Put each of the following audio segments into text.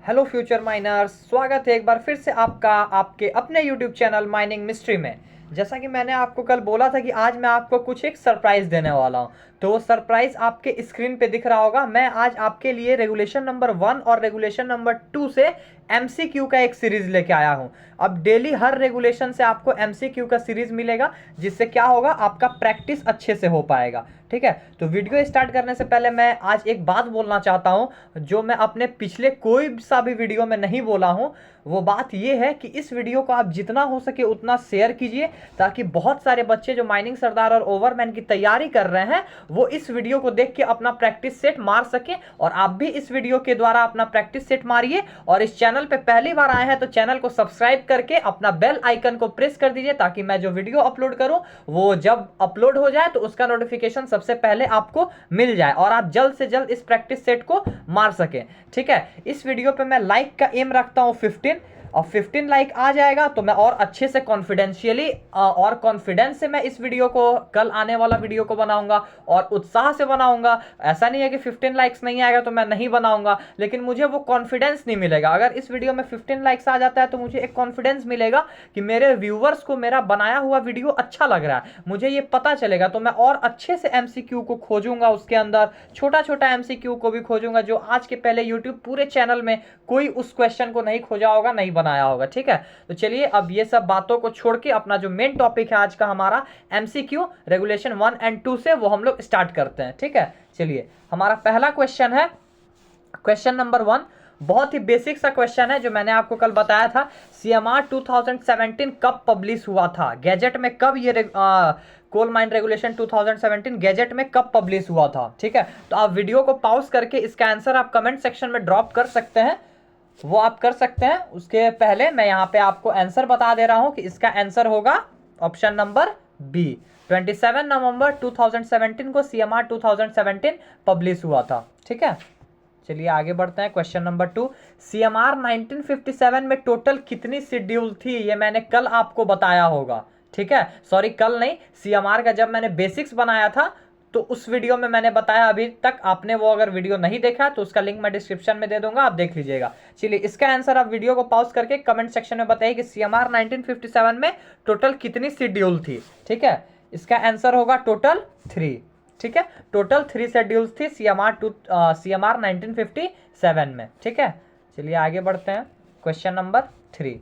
Hello future miners, स्वागत है एक बार फिर से आपका आपके अपने यूट्यूब चैनल माइनिंग मिस्ट्री में। जैसा कि मैंने आपको कल बोला था कि आज मैं आपको कुछ एक सरप्राइज़ देने वाला हूं, तो वो सरप्राइज़ आपके स्क्रीन पे दिख रहा होगा। मैं आज आपके लिए रेगुलेशन नंबर 1 और रेगुलेशन नंबर 2 से एमसीक्यू का एक सीरीज़ लेके आया हूं। अब डेली हर रेगुलेशन से आपको एमसीक्यू का सीरीज़ मिलेगा, जिससे क्या होगा, आपका प्रैक्टिस अच्छे से हो पाएगा। ठीक है, तो वीडियो स्टार्ट करने से पहले मैं आज एक बात बोलना चाहता हूं, जो मैं अपने पिछले कोई सा भी वीडियो में नहीं बोला हूं। वो बात ये है कि इस वीडियो को आप जितना हो सके उतना शेयर कीजिए, ताकि बहुत सारे बच्चे जो माइनिंग सरदार और ओवरमैन की तैयारी कर रहे हैं वो इस वीडियो को देख के अपना प्रैक्टिस सेट मार सके, और आप भी इस वीडियो के द्वारा अपना प्रैक्टिस सेट मारिए। और इस चैनल पे पहली बार आए हैं तो चैनल को सब्सक्राइब करके अपना बेल आइकन को प्रेस कर दीजिए, ताकि मैं जो वीडियो अपलोड करूं वो जब अपलोड हो जाए तो उसका नोटिफिकेशन सबसे पहले आपको मिल जाए और आप जल्द से जल्द इस प्रैक्टिस सेट को मार सकें। ठीक है, इस वीडियो पे मैं लाइक का एम रखता हूं 15, और 15 लाइक आ जाएगा तो मैं और अच्छे से कॉन्फिडेंशियली और कॉन्फिडेंस से मैं इस वीडियो को, कल आने वाला वीडियो को बनाऊंगा और उत्साह से बनाऊंगा। ऐसा नहीं है कि 15 लाइक्स नहीं आएगा तो मैं नहीं बनाऊंगा, लेकिन मुझे वो कॉन्फिडेंस नहीं मिलेगा। अगर इस वीडियो में 15 लाइक्स आ जाता है तो मुझे एक कॉन्फिडेंस मिलेगा कि मेरे व्यूवर्स को मेरा बनाया हुआ वीडियो अच्छा लग रहा है, मुझे ये पता चलेगा। तो मैं और अच्छे से एमसीक्यू को खोजूंगा, उसके अंदर छोटा छोटा एमसीक्यू को भी खोजूंगा, जो आज के पहले यूट्यूब पूरे चैनल में कोई उस क्वेश्चन को नहीं खोजा होगा, नहीं बनाया होगा। ठीक है, तो चलिए अब ये सब बातों को छोड़ के अपना जो मेन टॉपिक है आज का हमारा एमसीक्यू रेगुलेशन 1 और 2 से, वो हम लोग स्टार्ट करते हैं। ठीक है, चलिए हमारा पहला क्वेश्चन है क्वेश्चन नंबर 1। बहुत ही बेसिक सा क्वेश्चन है, जो मैंने आपको कल बताया था। सीएमआर 2017 कब पब्लिश हुआ था, गैजेट में कब ये कोल माइन रेगुलेशन 2017 गैजेट में कब पब्लिश हुआ था। ठीक है, तो आप वीडियो को पॉज करके इसका आंसर आप कमेंट सेक्शन में ड्रॉप कर सकते हैं, वो आप कर सकते हैं। उसके पहले मैं यहाँ पे आपको आंसर बता दे रहा हूँ कि इसका आंसर होगा ऑप्शन नंबर बी। 27 नवंबर 2017 को सीएमआर 2017 पब्लिश हुआ था। ठीक है, चलिए आगे बढ़ते हैं। क्वेश्चन नंबर 2, सीएमआर 1957 में टोटल कितनी शेड्यूल थी, ये मैंने कल आपको बताया होगा। ठीक है, सॉरी कल नहीं, सीएमआर का जब मैंने बेसिक्स बनाया था तो उस वीडियो में मैंने बताया। अभी तक आपने वो अगर वीडियो नहीं देखा तो उसका लिंक मैं डिस्क्रिप्शन में दे दूंगा, आप देख लीजिएगा। चलिए इसका आंसर आप वीडियो को पॉज करके कमेंट सेक्शन में बताइए कि सीएमआर 1957 में टोटल कितनी शेड्यूल थी। ठीक है, इसका आंसर होगा टोटल 3। ठीक है, टोटल 3 शेड्यूल्स थी सीएमआर 1957 में। ठीक है, चलिए आगे बढ़ते हैं। क्वेश्चन नंबर 3,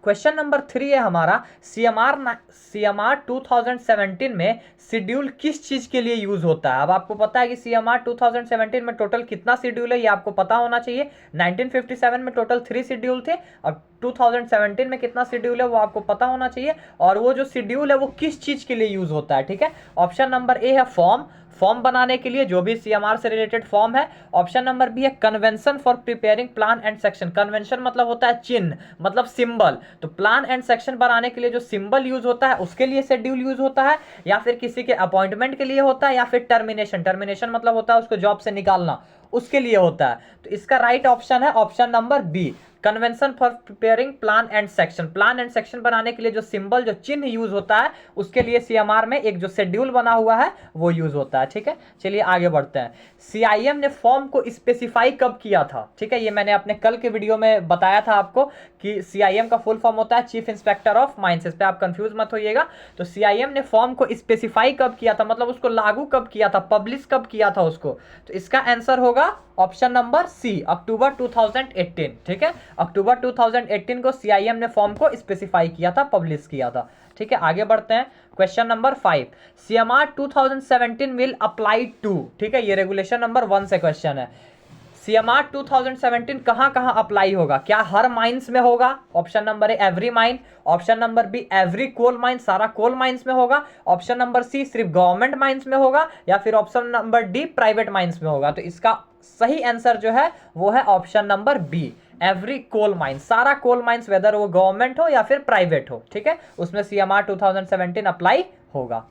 क्वेश्चन नंबर 3 है हमारा, सीएमआर 2017 में शेड्यूल किस चीज के लिए यूज होता है। अब आपको पता है कि सीएमआर 2017 में टोटल कितना शेड्यूल है, ये आपको पता होना चाहिए। 1957 में टोटल 3 शेड्यूल थे, और 2017 में कितना शेड्यूल है वो आपको पता होना चाहिए, और वो जो शेड्यूल है वो किस चीज के लिए यूज होता है। ठीक है, ऑप्शन नंबर ए है फॉर्म बनाने के लिए, जो भी सीएमआर से रिलेटेड फॉर्म है। ऑप्शन नंबर बी है convention for preparing plan and section. Convention मतलब होता है चिन्ह, मतलब सिंबल। तो प्लान एंड सेक्शन बनाने के लिए जो सिंबल यूज होता है उसके लिए शेड्यूल यूज होता है, या फिर किसी के अपॉइंटमेंट के लिए होता है, या फिर टर्मिनेशन मतलब होता है उसको जॉब से निकालना, उसके लिए होता है। तो इसका राइट ऑप्शन है option number B, convention for preparing plan and section. Plan and section बनाने के लिए जो सिंबल, जो चिन्ह यूज होता है, उसके लिए सीएमआर में एक जो शेड्यूल बना हुआ है वो यूज होता है। ठीक है, चलिए आगे बढ़ते हैं। सीआईएम ने फॉर्म को स्पेसिफाई कब किया था। ठीक है, ये मैंने अपने कल के वीडियो में बताया था आपको कि सीआईएम का फुल फॉर्म होता है चीफ इंस्पेक्टर ऑफ माइंस। इस पे आप कंफ्यूज मत होइएगा। तो सीआईएम ने फॉर्म को स्पेसिफाई कब किया था, मतलब उसको लागू कब किया था, पब्लिश कब किया था उसको। तो इसका आंसर होगा ऑप्शन नंबर सी, अक्टूबर 2018। ठीक है, अक्टूबर 2018 को सीआईएम ने फॉर्म को स्पेसिफाई किया था, पब्लिश किया था। ठीक है, आगे बढ़ते हैं। Question number 5, CMR 2017 will apply to. ठीक है, ये रेगुलेशन नंबर 1 से क्वेश्चन है। सीएमआर 2017 कहां कहां अप्लाई होगा, क्या हर माइंस में होगा। Option number A every mine, option number B every coal mine, सारा कोल माइंस में होगा। ऑप्शन नंबर सी सिर्फ गवर्नमेंट माइंस में होगा, या फिर option number D private mines में होगा। तो इसका सही आंसर जो है वो है option number B, every coal mine. सारा कोल माइंस, वेदर वो गवर्नमेंट हो या फिर प्राइवेट हो, ठीक है, उसमें सीएमआर 2017 अप्लाई होगा।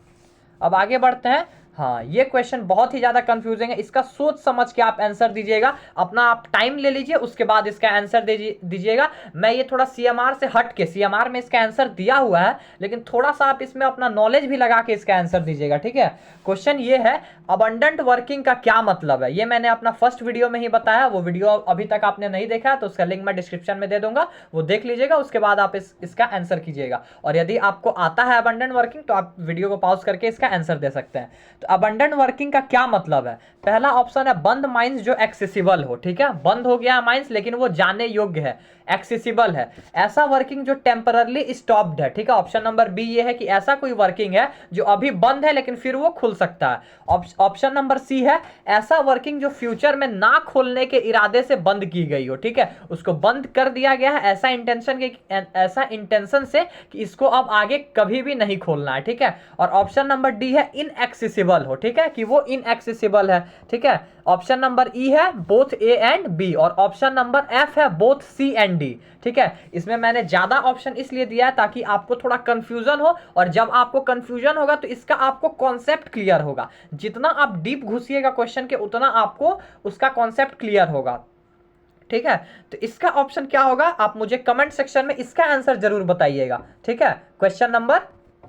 अब आगे बढ़ते हैं। हाँ, ये क्वेश्चन बहुत ही ज़्यादा कंफ्यूजिंग है, इसका सोच समझ के आप आंसर दीजिएगा, अपना आप टाइम ले लीजिए, उसके बाद इसका आंसर दीजिएगा। मैं ये थोड़ा सीएमआर से हट के, सीएमआर में इसका आंसर दिया हुआ है, लेकिन थोड़ा सा आप इसमें अपना नॉलेज भी लगा के इसका आंसर दीजिएगा, ठीक है। क्वेश्चन ये है, अबंडेंट वर्किंग का क्या मतलब है, ये मैंने अपना फर्स्ट वीडियो में ही बताया, वो वीडियो अभी तक आपने नहीं देखा है तो उसका लिंक मैं डिस्क्रिप्शन में दे दूंगा, वो देख लीजिएगा, उसके बाद आप इसका आंसर कीजिएगा। और यदि आपको आता है अबंडेंट वर्किंग तो आप वीडियो को पॉज करके इसका आंसर दे सकते हैं। तो अबंडेंट वर्किंग का क्या मतलब है, पहला ऑप्शन है बंद माइंस जो एक्सेसिबल हो, ठीक है, बंद हो गया माइंस लेकिन वो जाने योग्य है, एक्सेसिबल है। ऐसा वर्किंग जो टेम्पररली स्टॉप्ड है, ठीक है। ऑप्शन नंबर बी ये है कि ऐसा कोई वर्किंग है जो अभी बंद है लेकिन फिर वो खुल सकता है। ऑप्शन नंबर सी है ऐसा वर्किंग जो फ्यूचर में ना खोलने के इरादे से बंद की गई हो, ठीक है, उसको बंद कर दिया गया है ऐसा इंटेंशन से कि इसको अब आगे कभी भी नहीं खोलना है, ठीक है। और ऑप्शन नंबर डी है इनएक्सेसिबल हो, ठीक है, कि वो इनएक्सेसिबल है, ठीक है। ऑप्शन नंबर ई है बोथ ए एंड बी, और ऑप्शन नंबर एफ है बोथ सी एंड डी, ठीक है। इसमें मैंने ज्यादा ऑप्शन इसलिए दिया है ताकि आपको थोड़ा कंफ्यूजन हो, और जब आपको कंफ्यूजन होगा तो इसका आपको कॉन्सेप्ट क्लियर होगा, जितना आप डीप घुसिएगा क्वेश्चन के उतना आपको उसका कॉन्सेप्ट क्लियर होगा, ठीक है। तो इसका ऑप्शन क्या होगा, आप मुझे कमेंट सेक्शन में इसका आंसर जरूर बताइएगा, ठीक है। क्वेश्चन नंबर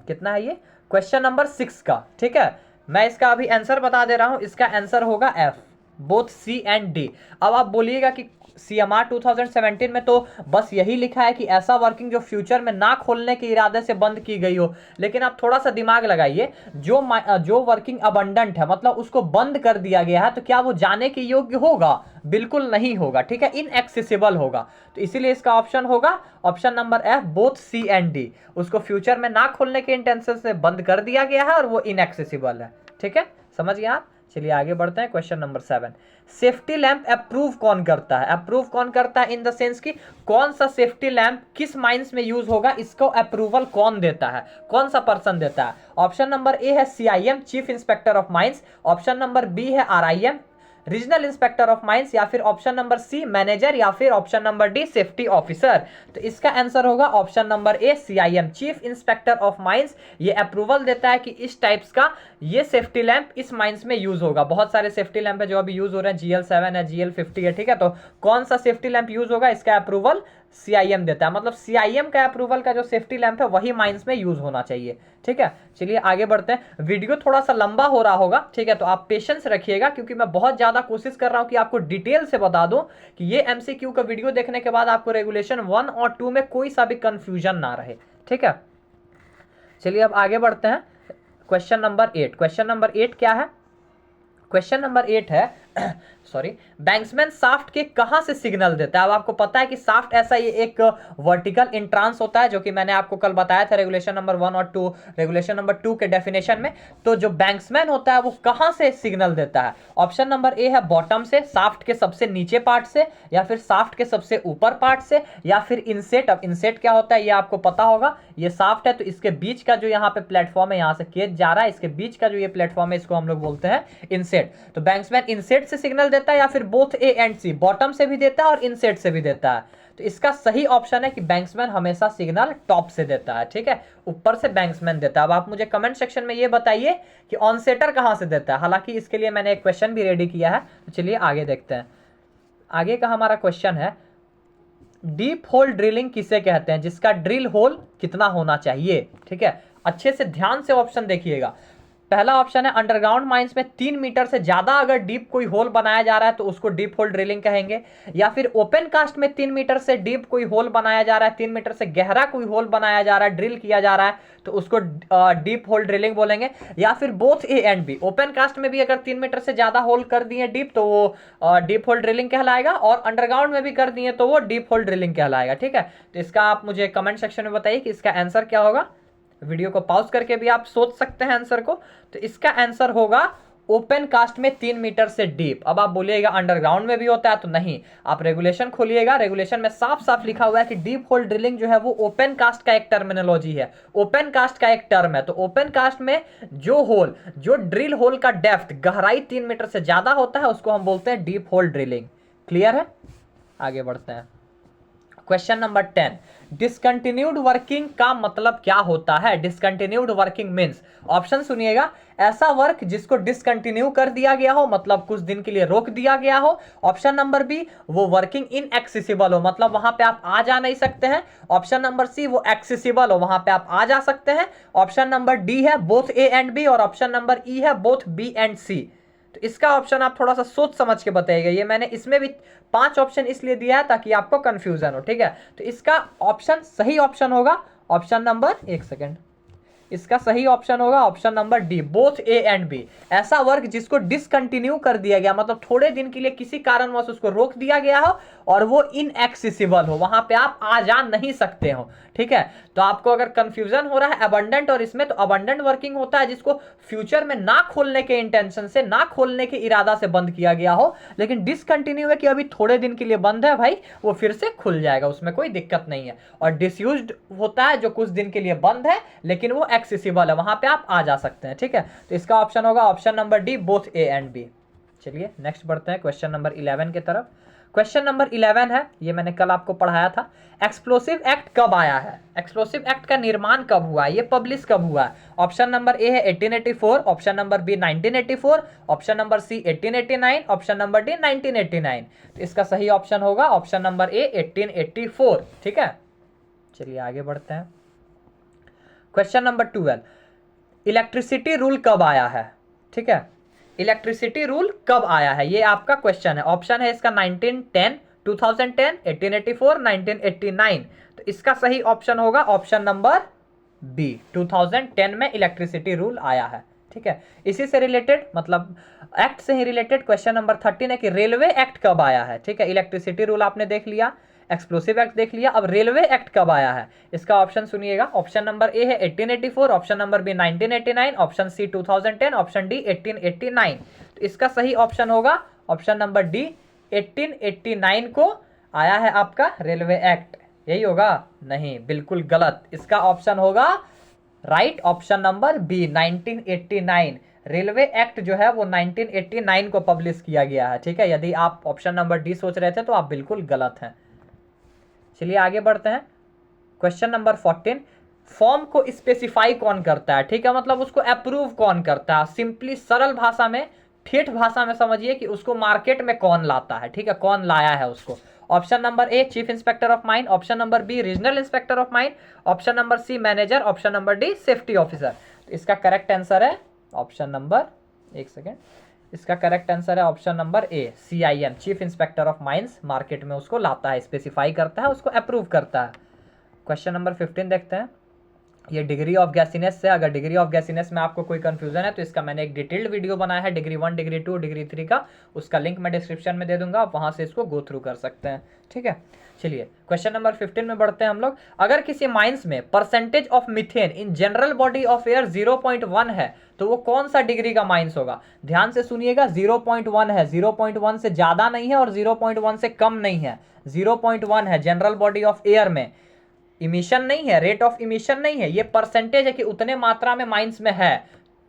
कितना है ये, क्वेश्चन नंबर 6 का, ठीक है। मैं इसका अभी आंसर बता दे रहा हूं, इसका आंसर होगा F, both C and D. अब आप बोलिएगा कि सीएमआर 2017 में तो बस यही लिखा है कि ऐसा वर्किंग जो फ्यूचर में ना खोलने के इरादे से बंद की गई हो, लेकिन आप थोड़ा सा दिमाग लगाइए, जो वर्किंग अबंडेंट है मतलब उसको बंद कर दिया गया है, तो क्या वो जाने के योग्य होगा, बिल्कुल नहीं होगा, ठीक है, इनएक्सेसिबल होगा। तो इसीलिए इसका ऑप्शन होगा option number F, both C and D. उसको फ्यूचर में ना खोलने के इंटेंशन से बंद कर दिया गया है और वो इनएक्सेसिबल है, ठीक है, समझ गए आप। चलिए आगे बढ़ते हैं, question number 7, safety lamp approve कौन करता है, अप्रूव कौन करता है इन द सेंस कि कौन सा सेफ्टी लैंप किस माइंस में यूज होगा, इसको अप्रूवल कौन देता है, कौन सा पर्सन देता है। ऑप्शन नंबर ए है CIM, chief inspector of mines. Option number B है RIM, regional inspector of mines, या फिर ऑप्शन नंबर सी मैनेजर, या फिर option number D safety officer. तो इसका आंसर होगा option number A CIM, chief inspector of mines. ये approval देता है कि इस टाइप्स का ये सेफ्टी लैंप इस माइंस में यूज होगा। बहुत सारे सेफ्टी लैंप है जो अभी यूज हो रहे हैं, GL7 है, GL50 है, ठीक है। तो कौन सा सेफ्टी लैंप यूज होगा, इसका अप्रूवल सीआईएम देता है, मतलब सीआईएम का अप्रूवल का जो सेफ्टी लैंप है वही माइंस में यूज होना चाहिए, ठीक है। चलिए आगे बढ़ते हैं, वीडियो थोड़ा सा लंबा हो रहा होगा, ठीक है, तो आप पेशेंस रखिएगा क्योंकि मैं बहुत ज्यादा कोशिश कर रहा हूं कि आपको डिटेल से बता दूं कि ये एमसीक्यू का वीडियो देखने के बाद आपको रेगुलेशन 1 और 2 में कोई सा भी कंफ्यूजन ना रहे, ठीक है। चलिए अब आगे बढ़ते हैं, क्वेश्चन नंबर 8। क्वेश्चन नंबर 8 क्या है, क्वेश्चन नंबर 8 है सॉरी, बैंक्समैन शाफ्ट के कहां से सिग्नल देता है। अब आपको पता है कि शाफ्ट ऐसा ये एक वर्टिकल इंट्रांस होता है, जो कि मैंने आपको कल बताया था रेगुलेशन नंबर 1 और 2, रेगुलेशन नंबर 2 के डेफिनेशन में। तो जो बैंक्समैन होता है वो कहां से सिग्नल देता है, ऑप्शन नंबर ए है बॉटम से, शाफ्ट के सबसे नीचे पार्ट से, या फिर शाफ्ट के सबसे ऊपर पार्ट से, या फिर इनसेट। अब इनसेट क्या होता है ये आपको पता होगा, ये शाफ्ट है तो इसके बीच का जो यहाँ पे प्लेटफॉर्म है, यहाँ से केज जा रहा है, इसके बीच का जो ये प्लेटफॉर्म है इसको हम लोग बोलते हैं इनसेट। तो बैंक्समैन इनसेट से सिग्नल देता है या फिर both A and C, bottom से भी देता है और इनसेट से भी देता है। तो इसका सही ऑप्शन है कि बैंक्समैन हमेशा सिग्नल टॉप से देता है, ठीक है, ऊपर से बैंक्समैन देता है। अब आप मुझे कमेंट सेक्शन में ये बताइए कि ऑनसेटर कहां से देता है, हालांकि इसके लिए मैंने एक क्वेश्चन भी रेडी किया है। तो चलिए आगे देखते हैं, आगे का हमारा क्वेश्चन है डीप होल ड्रिलिंग किसे कहते हैं, जिसका ड्रिल होल कितना होना चाहिए, ठीक है। अच्छे से ध्यान से ऑप्शन देखिएगा। पहला ऑप्शन है अंडरग्राउंड माइंस में 3 मीटर से ज्यादा अगर डीप कोई होल बनाया जा रहा है तो उसको डीप होल ड्रिलिंग कहेंगे, या फिर ओपन कास्ट में 3 मीटर से डीप कोई होल बनाया जा रहा है, 3 मीटर से गहरा कोई होल बनाया जा रहा है, ड्रिल किया जा रहा है, तो उसको डीप होल ड्रिलिंग बोलेंगे, या फिर both A and B. Open cast में भी अगर 3 मीटर से ज्यादा होल कर दिए डीप तो वो डीप होल ड्रिलिंग कहलाएगा, और अंडरग्राउंड में भी कर दिए तो वो डीप होल ड्रिलिंग कहलाएगा, ठीक है। तो इसका आप मुझे कमेंट सेक्शन में बताइए कि इसका आंसर क्या होगा। वीडियो को पॉज करके भी आप सोच सकते हैं आंसर को। तो इसका आंसर होगा ओपन कास्ट में 3 मीटर से डीप। अब आप बोलिएगा अंडरग्राउंड में भी होता है, तो नहीं, आप रेगुलेशन खोलिएगा, रेगुलेशन में साफ साफ लिखा हुआ है कि डीप होल ड्रिलिंग जो है वो ओपन कास्ट का एक टर्मिनोलॉजी है, ओपन कास्ट का एक टर्म है। तो ओपन कास्ट में जो ड्रिल होल का डेप्थ, गहराई 3 मीटर से ज्यादा होता है उसको हम बोलते हैं डीप होल ड्रिलिंग। क्लियर है, आगे बढ़ते हैं। क्वेश्चन नंबर 10, डिसकंटिन्यूड वर्किंग का मतलब क्या होता है? डिसकंटिन्यूड वर्किंग मीन्स, ऑप्शन सुनिएगा, ऐसा वर्क जिसको डिसकंटिन्यू कर दिया गया हो, मतलब कुछ दिन के लिए रोक दिया गया हो। ऑप्शन नंबर बी, वो वर्किंग इनएक्सेसिबल हो, मतलब वहां पे आप आ जा नहीं सकते हैं। ऑप्शन नंबर सी, वो एक्सेसिबल हो, वहां पे आप आ जा सकते हैं। ऑप्शन नंबर डी है बोथ ए एंड बी, और ऑप्शन नंबर ई है बोथ बी एंड सी। तो इसका ऑप्शन आप थोड़ा सा सोच समझ के बताइएगा। ये मैंने इसमें भी 5 ऑप्शन इसलिए दिया है ताकि आपको कंफ्यूजन हो, ठीक है। तो इसका ऑप्शन, सही ऑप्शन होगा ऑप्शन नंबर, एक सेकेंड, इसका सही ऑप्शन होगा option number D, both A and B. ऐसा वर्क जिसको डिसकंटिन्यू कर दिया गया, मतलब थोड़े दिन के लिए किसी कारणवश उसको रोक दिया गया हो और वो इनएक्सेसिबल हो, वहां पे आप आ जा नहीं सकते हो, ठीक है। तो आपको अगर कंफ्यूजन हो रहा है अबंडेंट और इसमें, तो अबंडेंट वर्किंग होता है जिसको फ्यूचर में ना खोलने के इंटेंशन से, ना खोलने के इरादा से बंद किया गया हो, लेकिन डिसकंटिन्यू है कि अभी थोड़े दिन के लिए बंद है भाई, वो फिर से खुल जाएगा, उसमें कोई दिक्कत नहीं है। और डिसयूज्ड होता है जो कुछ दिन के लिए बंद है लेकिन वो एक्सेसिबल है, वहां पे आप आ जा सकते हैं, ठीक है। तो इसका ऑप्शन होगा option number D, both A and B. चलिए नेक्स्ट बढ़ते हैं क्वेश्चन नंबर 11 की तरफ। क्वेश्चन नंबर 11 है, ये मैंने कल आपको पढ़ाया था, एक्सप्लोसिव एक्ट कब आया है? एक्सप्लोसिव एक्ट का निर्माण कब हुआ है, ये पब्लिश कब हुआ है? ऑप्शन नंबर ए है 1884, option number B 1984, option number C 1889, option number D 1989। तो इसका सही ऑप्शन होगा ऑप्शन नंबर ए 1884, ठीक है। चलिए आगे बढ़ते हैं। क्वेश्चन नंबर 12, इलेक्ट्रिसिटी रूल कब आया है? ठीक है, इलेक्ट्रिसिटी रूल कब आया है, ये आपका क्वेश्चन है। ऑप्शन है इसका 1910, 2010, 1884, 1989। तो इसका सही ऑप्शन होगा ऑप्शन नंबर बी, 2010 में इलेक्ट्रिसिटी रूल आया है, ठीक है। इसी से रिलेटेड, मतलब एक्ट से ही रिलेटेड क्वेश्चन नंबर 13 है कि रेलवे एक्ट कब आया है? ठीक है, इलेक्ट्रिसिटी रूल आपने देख लिया, एक्सप्लोसिव एक्ट देख लिया, अब रेलवे एक्ट कब आया है? इसका ऑप्शन सुनिएगा, ऑप्शन नंबर ए है 1884, option number B 1989, option C 2010, option D 1889। तो इसका सही ऑप्शन होगा ऑप्शन नंबर डी, 1889 को आया है आपका रेलवे एक्ट, यही होगा? नहीं, बिल्कुल गलत। इसका ऑप्शन होगा right option number B, 1989। Railway act जो है वो 1989 को पब्लिश किया गया है, ठीक है। यदि आप ऑप्शन नंबर डी सोच रहे थे तो आप बिल्कुल गलत हैं। चलिए आगे बढ़ते हैं। क्वेश्चन नंबर 14, फॉर्म को स्पेसिफाई कौन करता है? ठीक है, मतलब उसको अप्रूव कौन करता है? सिंपली सरल भाषा में, ठेठ भाषा में समझिए कि उसको मार्केट में कौन लाता है, ठीक है, कौन लाया है उसको। Option number A chief inspector of mine, option number B regional inspector of mine, option number C manager, option number D safety officer. तो इसका करेक्ट आंसर है ऑप्शन नंबर, एक सेकेंड, इसका करेक्ट आंसर है option number A, CIM, chief inspector of mines, market में उसको लाता है, स्पेसिफाई करता है, उसको अप्रूव करता है। क्वेश्चन नंबर 15 देखते हैं। ये डिग्री ऑफ गैसीनेस से, अगर डिग्री ऑफ गैसीनेस में आपको कोई कंफ्यूजन है तो इसका मैंने एक डिटेल्ड वीडियो बनाया है, डिग्री 1, डिग्री 2, डिग्री 3 का, उसका लिंक मैं डिस्क्रिप्शन में दे दूंगा, आप वहां से इसको गो थ्रू कर सकते हैं, ठीक है। चलिए क्वेश्चन नंबर 15 में बढ़ते हैं हम लोग। अगर किसी माइंस में percentage of methane in general body of air 0.1 है तो वो कौन सा डिग्री का माइंस होगा? ध्यान से सुनिएगा, 0.1 है, 0.1 से ज्यादा नहीं है और 0.1 से कम नहीं है, 0.1 है जनरल बॉडी ऑफ एयर में। इमिशन नहीं है, रेट ऑफ इमिशन नहीं है, ये परसेंटेज है कि उतने मात्रा में माइंस में है,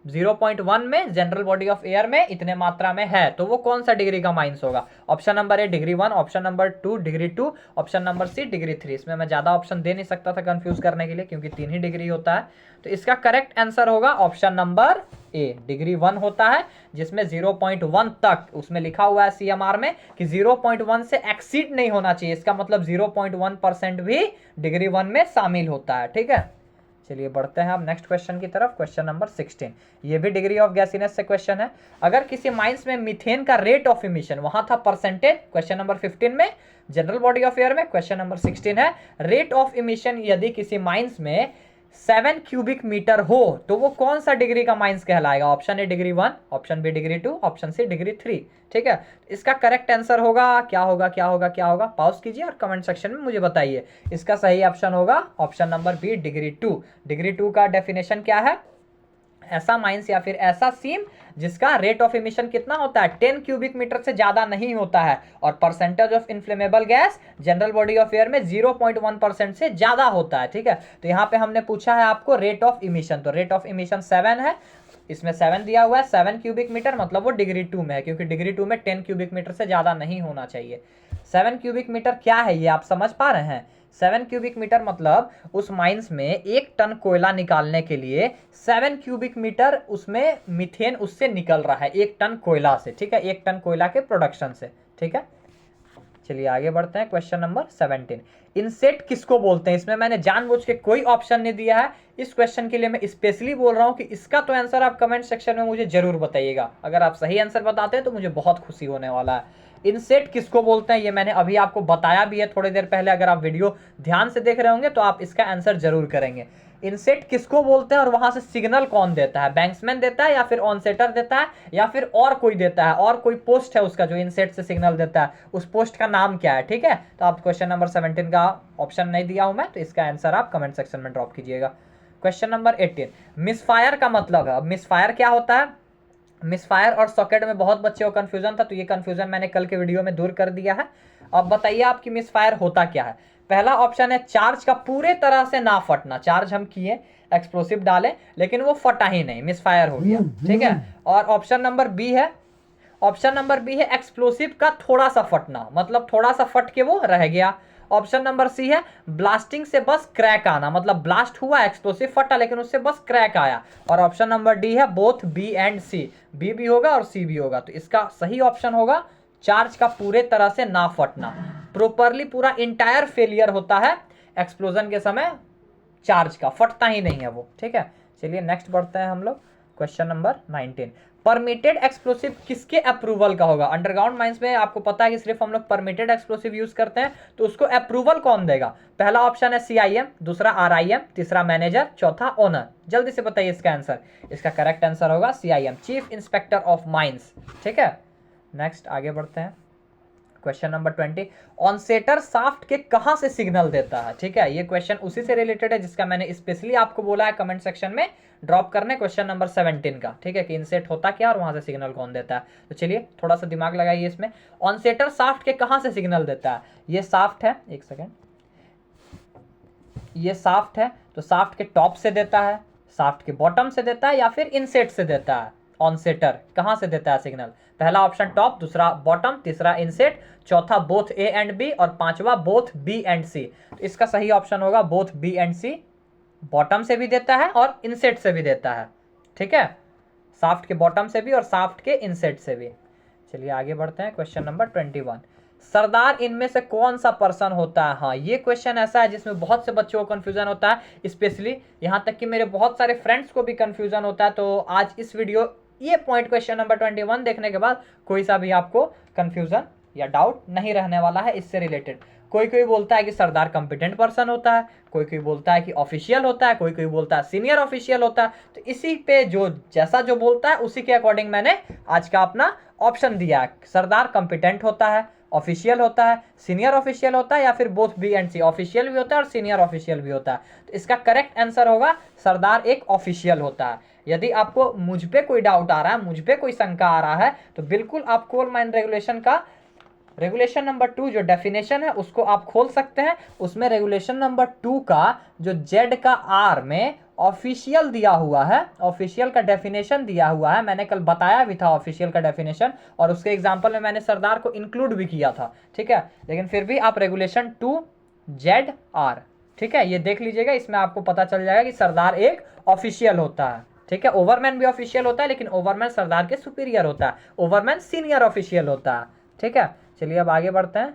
0.1 में जनरल बॉडी ऑफ एयर में इतने मात्रा में है, तो वो कौन सा डिग्री का माइंस होगा? Option number A degree 1, option number 2 degree 2, option number C degree 3। इसमें मैं ज्यादा ऑप्शन दे नहीं सकता था कंफ्यूज करने के लिए, क्योंकि 3 ही डिग्री होता है। तो इसका करेक्ट आंसर होगा ऑप्शन नंबर ए, डिग्री 1 होता है, जिसमें 0.1 तक, उसमें लिखा हुआ है CMR में कि 0.1 से एक्सीड नहीं होना चाहिए, इसका मतलब 0.1% भी डिग्री 1 में शामिल होता है, ठीक है। चलिए बढ़ते हैं अब नेक्स्ट क्वेश्चन की तरफ। क्वेश्चन नंबर 16, ये भी डिग्री ऑफ गैसीनेस से क्वेश्चन है। अगर किसी माइंस में मीथेन का रेट ऑफ इमिशन, वहां था परसेंटेज क्वेश्चन नंबर 15 में, जनरल बॉडी ऑफ एयर में क्वेश्चन नंबर 16 है रेट ऑफ इमिशन, यदि किसी माइंस में 7 क्यूबिक मीटर हो तो वो कौन सा डिग्री का माइंस कहलाएगा? Option A degree 1, option B degree 2, option C degree 3, ठीक है। इसका करेक्ट आंसर होगा, क्या होगा क्या होगा क्या होगा, पॉज कीजिए और कमेंट सेक्शन में मुझे बताइए। इसका सही ऑप्शन होगा option number B degree 2। Degree 2 का डेफिनेशन क्या है? ऐसा माइंस या फिर ऐसा सीम जिसका रेट ऑफ इमिशन कितना होता है, 10 क्यूबिक मीटर से ज्यादा नहीं होता है, और percentage of inflammable gas general body of air में 0.1% से ज्यादा होता है, ठीक है। तो यहाँ पे हमने पूछा है आपको रेट ऑफ इमिशन, तो रेट ऑफ इमिशन 7 है, इसमें 7 दिया हुआ है, 7 क्यूबिक मीटर, मतलब वो डिग्री 2 में है, क्योंकि डिग्री 2 में 10 क्यूबिक मीटर से ज़्यादा नहीं होना चाहिए। 7 क्यूबिक मीटर क्या है ये आप समझ पा रहे हैं? 7 क्यूबिक मीटर मतलब उस माइंस में 1 टन कोयला निकालने के लिए 7 क्यूबिक मीटर उसमें मीथेन उससे निकल रहा है, 1 टन कोयला से, ठीक है, 1 टन कोयला के प्रोडक्शन से, ठीक है। चलिए आगे बढ़ते हैं, क्वेश्चन नंबर 17। इनसेट किसको बोलते हैं? इसमें मैंने जानबूझ के कोई ऑप्शन नहीं दिया है, इस क्वेश्चन के लिए मैं स्पेशली बोल रहा हूं कि इसका तो आंसर आप कमेंट सेक्शन में मुझे जरूर बताइएगा। अगर आप सही आंसर बताते हैं तो मुझे बहुत खुशी होने वाला है। इनसेट किसको बोलते हैं ये मैंने अभी आपको बताया भी है थोड़ी देर पहले, अगर आप वीडियो ध्यान से देख रहे होंगे तो आप इसका आंसर जरूर करेंगे। इनसेट किसको बोलते हैं और वहां से सिग्नल कौन देता है? बैंक्समैन देता है या फिर ऑनसेटर देता है या फिर और कोई देता है, और कोई पोस्ट है उसका जो इनसेट से सिग्नल देता है, उस पोस्ट का नाम क्या है, ठीक है। तो आप क्वेश्चन नंबर 17 का ऑप्शन नहीं दिया हूं मैं, तो इसका आंसर आप कमेंट सेक्शन में ड्रॉप कीजिएगा। क्वेश्चन नंबर 18, मिसफायर का मतलब है। अब मिसफायर क्या होता है? मिसफायर और सॉकेट में बहुत बच्चों को कंफ्यूजन था, तो ये कंफ्यूजन मैंने कल के वीडियो में दूर कर दिया है। अब बताइए आपकी मिसफायर होता क्या है? पहला ऑप्शन है चार्ज का पूरे तरह से ना फटना, चार्ज हम किए, एक्सप्लोसिव डाले लेकिन वो फटा ही नहीं, मिसफायर हो गया, ठीक है। और ऑप्शन नंबर बी है, ऑप्शन नंबर बी है एक्सप्लोसिव का थोड़ा सा फटना, मतलब थोड़ा सा फट के वो रह गया। ऑप्शन नंबर सी है ब्लास्टिंग से बस क्रैक आना, मतलब ब्लास्ट हुआ, एक्सप्लोसिव फटा लेकिन उससे बस क्रैक आया। और ऑप्शन नंबर डी है both B and C, B भी होगा और सी भी होगा। तो इसका सही ऑप्शन होगा चार्ज का पूरे तरह से ना फटना, प्रॉपरली पूरा इंटायर फेलियर होता है एक्सप्लोजन के समय, चार्ज का फटता ही नहीं है वो, ठीक है। चलिए नेक्स्ट बढ़ते हैं हम लोग, क्वेश्चन नंबर 19। परमिटेड एक्सप्लोसिव किसके अप्रूवल का होगा? अंडरग्राउंड माइंस में आपको पता है कि सिर्फ हम लोग परमिटेड एक्सप्लोसिव यूज करते हैं, तो उसको अप्रूवल कौन देगा? पहला ऑप्शन है CIM, दूसरा RIM, तीसरा मैनेजर, चौथा ओनर। जल्दी से बताइए इसका आंसर। इसका करेक्ट आंसर होगा CIM, chief inspector of mines, ठीक है। नेक्स्ट आगे बढ़ते हैं, क्वेश्चन नंबर 20। ऑनसेटर साफ्ट के कहां से सिग्नल देता है? ठीक है, ये क्वेश्चन उसी से रिलेटेड है जिसका मैंने स्पेशली आपको बोला है कमेंट सेक्शन में ड्रॉप करने, क्वेश्चन नंबर 17 का, ठीक है, कि इनसेट होता क्या और वहां से सिग्नल कौन देता है। तो चलिए थोड़ा सा दिमाग लगाइए इसमें। ऑनसेटर साफ्ट के कहां से सिग्नल देता है? ये साफ्ट है, एक सेकेंड, ये साफ्ट है, तो साफ्ट के टॉप से देता है, साफ्ट के बॉटम से देता है, या फिर इनसेट से देता है? ऑनसेटर कहां से देता है सिग्नल? पहला ऑप्शन टॉप, दूसरा बॉटम, तीसरा इनसेट, चौथा बोथ ए एंड बी और पांचवा बोथ बी एंड सी। तो इसका सही ऑप्शन होगा both B and C, bottom से भी देता है और इनसेट से भी देता है, ठीक है, साफ्ट के बॉटम से भी और साफ्ट के इनसेट से भी। चलिए आगे बढ़ते हैं, क्वेश्चन नंबर 21। सरदार इनमें से कौन सा पर्सन होता है? हाँ, ये क्वेश्चन ऐसा है जिसमें बहुत से बच्चों को कंफ्यूजन होता है, स्पेशली यहाँ तक कि मेरे बहुत सारे फ्रेंड्स को भी कंफ्यूजन होता है। तो आज इस वीडियो ये पॉइंट क्वेश्चन नंबर 21 देखने के बाद कोई सा भी आपको कंफ्यूजन या डाउट नहीं रहने वाला है इससे रिलेटेड। कोई कोई बोलता है कि सरदार कॉम्पिटेंट पर्सन होता है, कोई कोई बोलता है कि ऑफिशियल होता है, कोई कोई बोलता है सीनियर ऑफिशियल होता है। तो इसी पे जो जैसा जो बोलता है उसी के अकॉर्डिंग मैंने आज का अपना ऑप्शन दिया है। सरदार कॉम्पिटेंट होता है, ऑफिशियल होता है, सीनियर ऑफिशियल होता है, या फिर both B and C, official भी होता है और सीनियर ऑफिशियल भी होता है। तो इसका करेक्ट आंसर होगा सरदार एक ऑफिशियल होता है। यदि आपको मुझ पे कोई डाउट आ रहा है, मुझ पे कोई शंका आ रहा है, तो बिल्कुल आप कोल माइन रेगुलेशन का रेगुलेशन नंबर 2 जो डेफिनेशन है उसको आप खोल सकते हैं। उसमें रेगुलेशन नंबर 2 का जो जेड का आर में ऑफिशियल दिया हुआ है, ऑफिशियल का डेफिनेशन दिया हुआ है, मैंने कल बताया भी था ऑफिशियल का डेफिनेशन, और उसके एग्जांपल में मैंने सरदार को इंक्लूड भी किया था, ठीक है। लेकिन फिर भी आप रेगुलेशन 2 जेड आर, ठीक है, ये देख लीजिएगा, इसमें आपको पता चल जाएगा कि सरदार एक ऑफिशियल होता है, ठीक है। ओवरमैन भी ऑफिशियल होता है लेकिन ओवरमैन सरदार के सुपीरियर होता है, ओवरमैन सीनियर ऑफिशियल होता है, ठीक है। चलिए अब आगे बढ़ते हैं,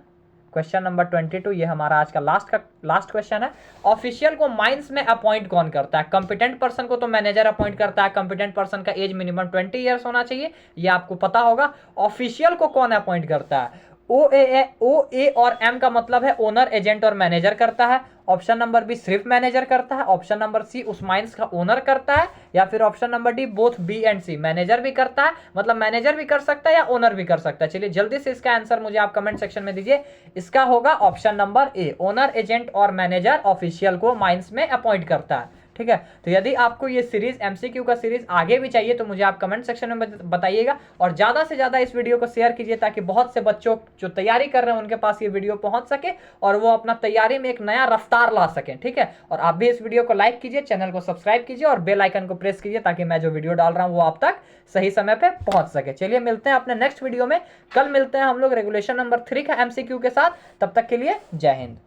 क्वेश्चन नंबर 22, ये हमारा आज का लास्ट क्वेश्चन है। ऑफिशियल को माइंस में अपॉइंट कौन करता है? कंपिटेंट पर्सन को तो मैनेजर अपॉइंट करता है, कंपिटेंट पर्सन का एज मिनिमम 20 ईयर्स होना चाहिए, ये आपको पता होगा। ऑफिशियल को कौन अपॉइंट करता है? ओ ए और एम का मतलब है ओनर, एजेंट और मैनेजर करता है। ऑप्शन नंबर बी सिर्फ मैनेजर करता है, ऑप्शन नंबर सी उस माइंस का ओनर करता है, या फिर option number D both B and C, manager भी करता है, मतलब मैनेजर भी कर सकता है या ओनर भी कर सकता है। चलिए जल्दी से इसका आंसर मुझे आप कमेंट सेक्शन में दीजिए। इसका होगा ऑप्शन नंबर ए, ओनर, एजेंट और मैनेजर ऑफिशियल को माइंस में अपॉइंट करता है, ठीक है। तो यदि आपको ये सीरीज MCQ का सीरीज आगे भी चाहिए तो मुझे आप कमेंट सेक्शन में बताइएगा, और ज़्यादा से ज़्यादा इस वीडियो को शेयर कीजिए ताकि बहुत से बच्चों जो तैयारी कर रहे हैं उनके पास ये वीडियो पहुंच सके और वो अपना तैयारी में एक नया रफ्तार ला सकें, ठीक है। और आप भी इस वीडियो को लाइक कीजिए, चैनल को सब्सक्राइब कीजिए और बेल आइकन को प्रेस कीजिए ताकि मैं जो वीडियो डाल रहा हूँ वो आप तक सही समय पे पहुंच सके। चलिए मिलते हैं अपने नेक्स्ट वीडियो में, कल मिलते हैं हम लोग रेगुलेशन नंबर 3 का MCQ के साथ। तब तक के लिए जय हिंद।